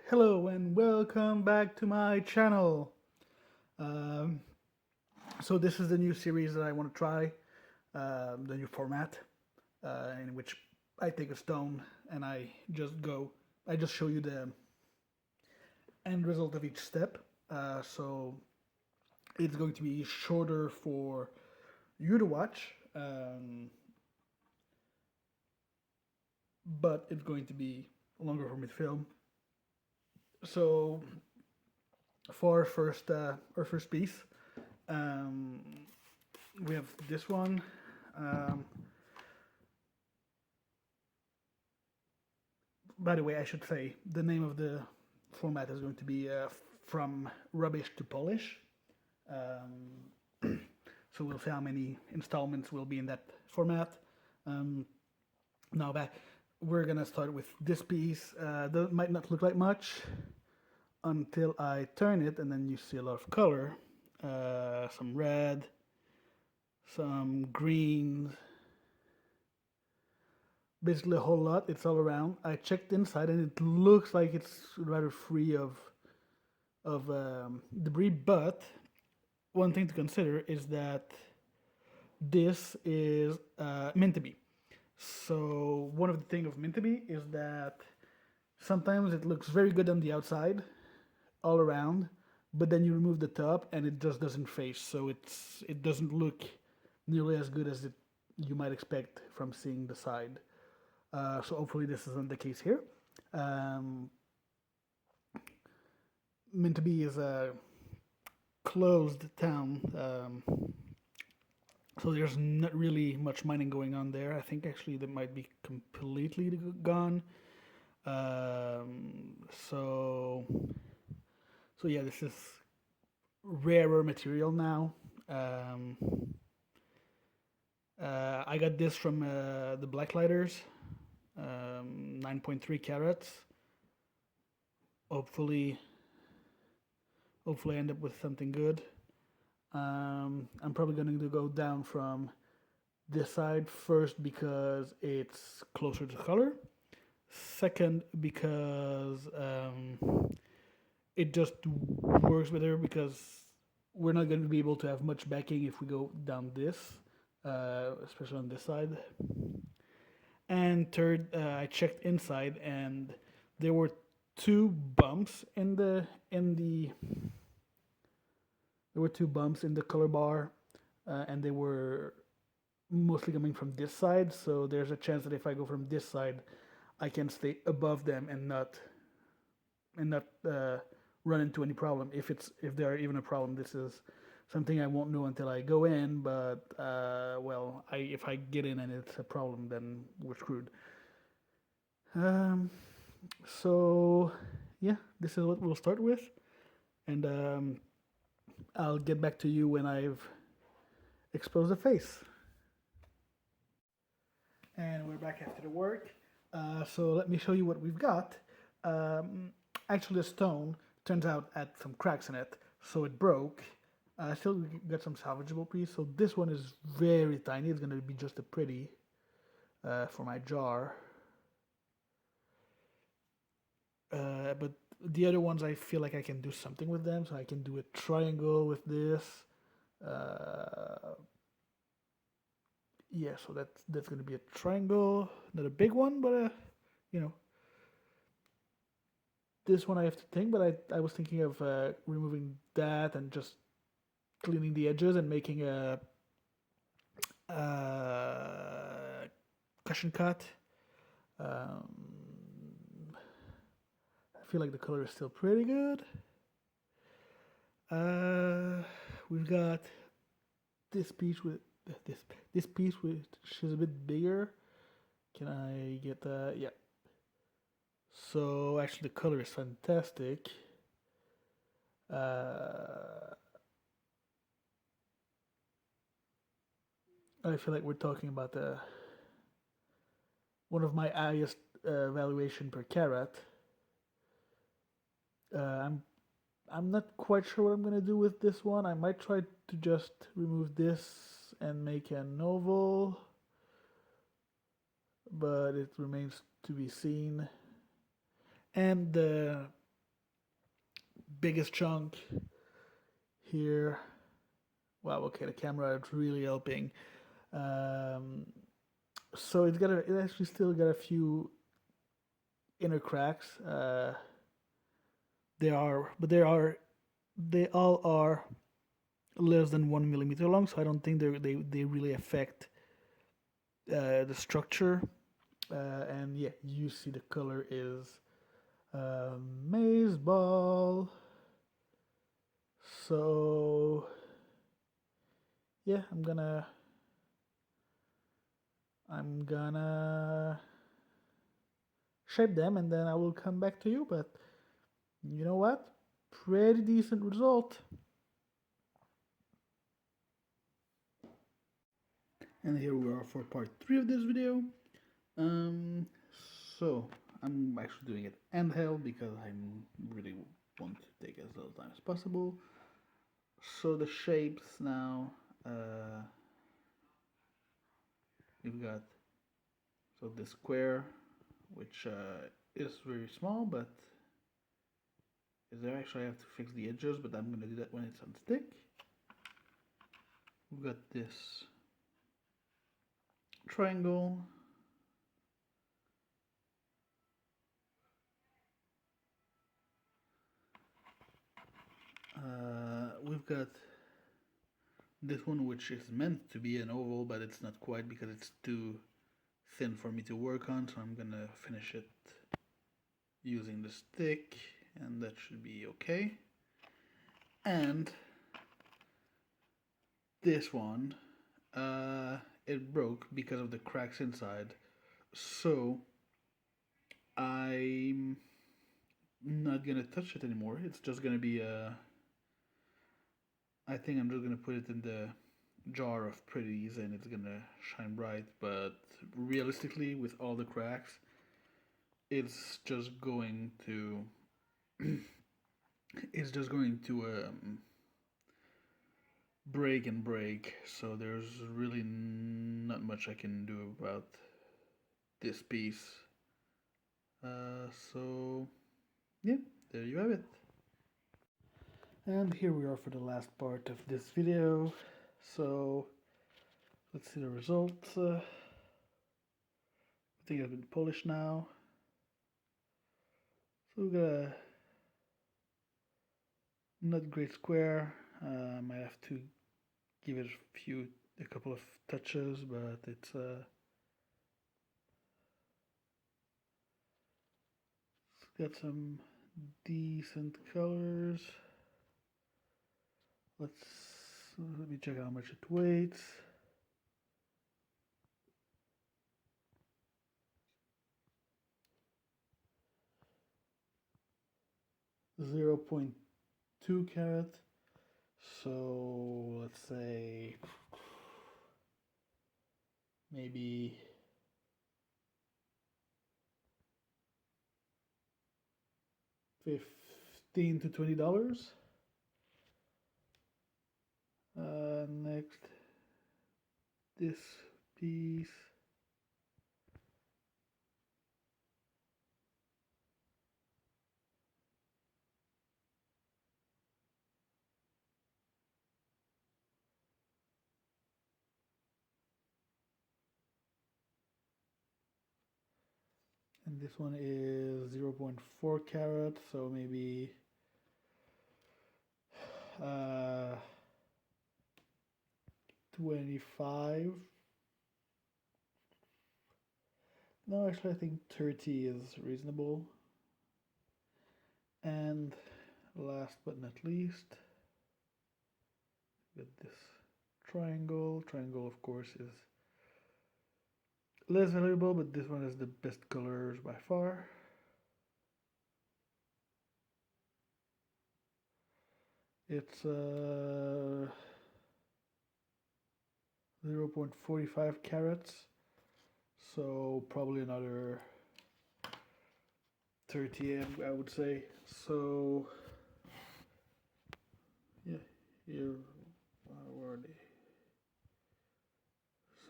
Hello and welcome back to my channel. Um, so this is the new series that I want to try, the new format, in which I take a stone and I just show you the end result of each step. So it's going to be shorter for you to watch, but it's going to be longer for me to film. So for our first piece, um, we have this one. Um, by the way, I should say the name of the format is going to be from rubbish to polish. So we'll see how many installments will be in that format. Um, now that we're gonna start with this piece, that might not look like much until I turn it, and then you see a lot of color, some red, some greens, basically a whole lot. It's all around. I checked inside, and it looks like it's rather free of debris. But one thing to consider is that this is Mintabie. So one of the things of Mintabie is that sometimes it looks very good on the outside, all around, but then you remove the top and it just doesn't face. So it doesn't look nearly as good as you might expect from seeing the side. So hopefully this isn't the case here. Um, Mintabie is a closed town, so there's not really much mining going on there. I think actually that might be completely gone. Um, so so yeah, this is rarer material now. Um, I got this from the Blacklighters, 9.3 carats. Hopefully, hopefully I end up with something good. I'm probably going to go down from this side first because it's closer to color. Second, because it just works better because we're not going to be able to have much backing if we go down this, especially on this side. And third, I checked inside, and there were two bumps there were two bumps in the color bar, and they were mostly coming from this side. So there's a chance that if I go from this side, I can stay above them and not run into any problem. If there are even a problem, this is something I won't know until I go in. But well, if I get in and it's a problem, then we're screwed. Um, so yeah, this is what we'll start with, and I'll get back to you when I've exposed the face. And we're back after the work. So let me show you what we've got. Um, Actually, the stone turns out had some cracks in it, so it broke. I still got some salvageable piece. So this one is very tiny. It's gonna be just a pretty for my jar. But the other ones, I feel like I can do something with them. So I can do a triangle with this. Uh, yeah, so that's gonna be a triangle, not a big one, but you know, this one I have to think. But I was thinking of removing that and just cleaning the edges and making a cushion cut. Um, I feel like the color is still pretty good. Uh, we've got this piece with this this piece which is a bit bigger. Can I get that? Yeah. So actually, the color is fantastic. I feel like we're talking about one of my highest valuation per carat. Uh, I'm I'm not quite sure what I'm gonna do with this one. I might try to just remove this and make an oval, but it remains to be seen. And biggest chunk here. Wow, okay, the camera is really helping. So it actually still got a few inner cracks. They all are less than 1 millimeter long, so I don't think they really affect the structure. And yeah, you see the color is maze ball. So yeah, I'm gonna shape them and then I will come back to you. But you know what? Pretty decent result. And here we are for part 3 of this video. So I'm actually doing it handheld because I really want to take as little time as possible. So the shapes now, we've got this square, which is very small, but is there actually I have to fix the edges, but I'm gonna do that when it's on stick. We've got this triangle. We've got this one, which is meant to be an oval, but it's not quite because it's too thin for me to work on, so I'm gonna finish it using the stick, and that should be okay. And this one, it broke because of the cracks inside, so I'm not gonna touch it anymore. It's just gonna be I think I'm just gonna put it in the jar of pretties and it's gonna shine bright, but realistically with all the cracks it's just going to break and break, so there's really not much I can do about this piece. So yeah, there you have it. And here we are for the last part of this video. So let's see the results. I think I've been polished now. So we got a not great square. Might have to give it a couple of touches, but it's got some decent colors. Let me check how much it weighs. .2 carat. So let's say maybe $15 to $20. Next, this piece. And this one is 0.4 carat, so maybe 25. No, actually I think 30 is reasonable. And last but not least, got this triangle. Triangle of course is less valuable, but this one has the best colors by far. It's 0.45 carats, so probably another 30 I would say. So yeah, here where are they?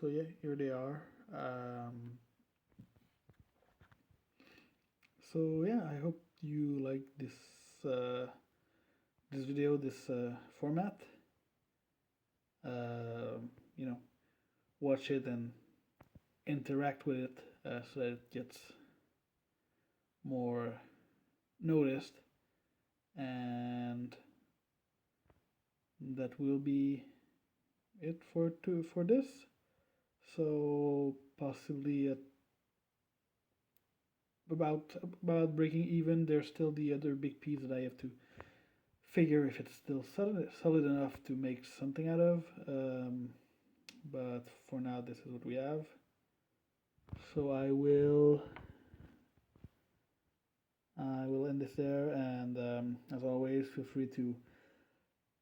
So yeah, here they are. So yeah, I hope you like this this video, this format. You know, watch it and interact with it so that it gets more noticed, and that will be it for this. So possibly about breaking even. There's still the other big piece that I have to figure if it's still solid enough to make something out of. But for now, this is what we have. So I will end this there, and as always, feel free to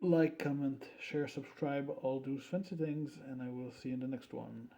like, comment, share, subscribe, all those fancy things, and I will see you in the next one.